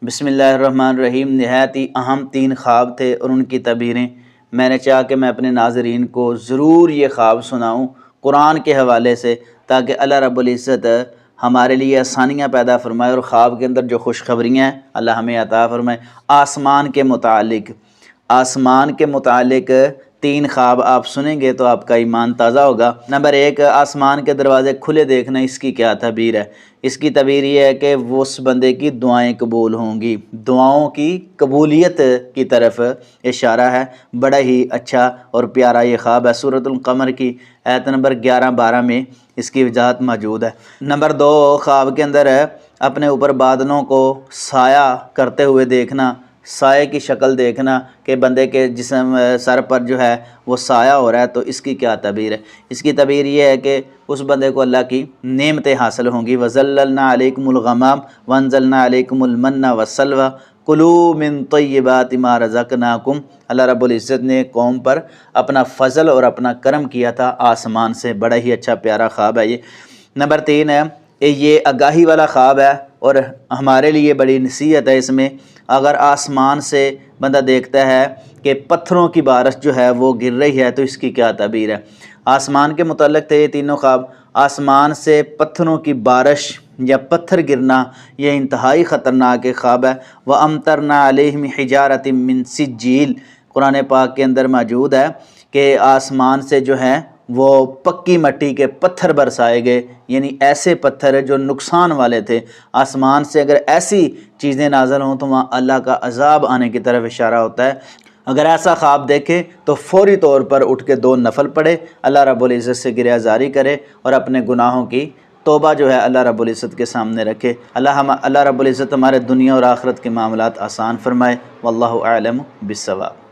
بسم اللہ الرحمن الرحیم۔ نہایت ہی اہم 3 خواب تھے اور ان کی تعبیریں میں نے چاہا کہ میں اپنے ناظرین کو ضرور یہ خواب سناؤں قرآن کے حوالے سے، تاکہ اللہ رب العزت ہمارے لیے آسانیاں پیدا فرمائے اور خواب کے اندر جو خوشخبریاں ہیں اللہ ہمیں عطا فرمائے۔ آسمان کے متعلق 3 خواب آپ سنیں گے تو آپ کا ایمان تازہ ہوگا۔ نمبر 1، آسمان کے دروازے کھلے دیکھنا، اس کی کیا تعبیر ہے؟ اس کی تعبیر یہ ہے کہ وہ اس بندے کی دعائیں قبول ہوں گی، دعاؤں کی قبولیت کی طرف اشارہ ہے۔ بڑا ہی اچھا اور پیارا یہ خواب ہے۔ سورۃ القمر کی آیت نمبر 11-12 میں اس کی وضاحت موجود ہے۔ نمبر 2، خواب کے اندر اپنے اوپر بادلوں کو سایہ کرتے ہوئے دیکھنا، سائے کی شکل دیکھنا کہ بندے کے جسم سر پر جو ہے وہ سایہ ہو رہا ہے، تو اس کی کیا تعبیر ہے؟ اس کی تعبیر یہ ہے کہ اس بندے کو اللہ کی نعمتیں حاصل ہوں گی۔ وَظَلَّلْنَا عَلَيْكُمُ الْغَمَامَ وَأَنزَلْنَا عَلَيْكُمُ الْمَنَّ وَالسَّلْوَىٰ كُلُوا مِن طَيِّبَاتِ مَا رَزَقْنَاكُمْ۔ اللہ رب العزت نے قوم پر اپنا فضل اور اپنا کرم کیا تھا آسمان سے۔ بڑا ہی اچھا پیارا خواب ہے یہ۔ نمبر 3 ہے، یہ آگاہی والا خواب ہے اور ہمارے لیے بڑی نصیحت ہے اس میں۔ اگر آسمان سے بندہ دیکھتا ہے کہ پتھروں کی بارش جو ہے وہ گر رہی ہے، تو اس کی کیا تعبیر ہے؟ آسمان کے متعلق تھے یہ تینوں خواب۔ آسمان سے پتھروں کی بارش یا پتھر گرنا یہ انتہائی خطرناک خواب ہے۔ وَأَمْطَرْنَا عَلَيْهِمْ حِجَارَةٍ مِّن سِجِّيلٍ، قرآن پاک کے اندر موجود ہے کہ آسمان سے جو ہے وہ پکی مٹی کے پتھر برسائے گئے، یعنی ایسے پتھر جو نقصان والے تھے۔ آسمان سے اگر ایسی چیزیں نازل ہوں تو وہاں اللہ کا عذاب آنے کی طرف اشارہ ہوتا ہے۔ اگر ایسا خواب دیکھے تو فوری طور پر اٹھ کے 2 نفل پڑھے، اللہ رب العزت سے گریہ زاری کرے اور اپنے گناہوں کی توبہ جو ہے اللہ رب العزت کے سامنے رکھے۔ اللہ رب العزت ہمارے دنیا اور آخرت کے معاملات آسان فرمائے۔ واللہ اعلم بالصواب۔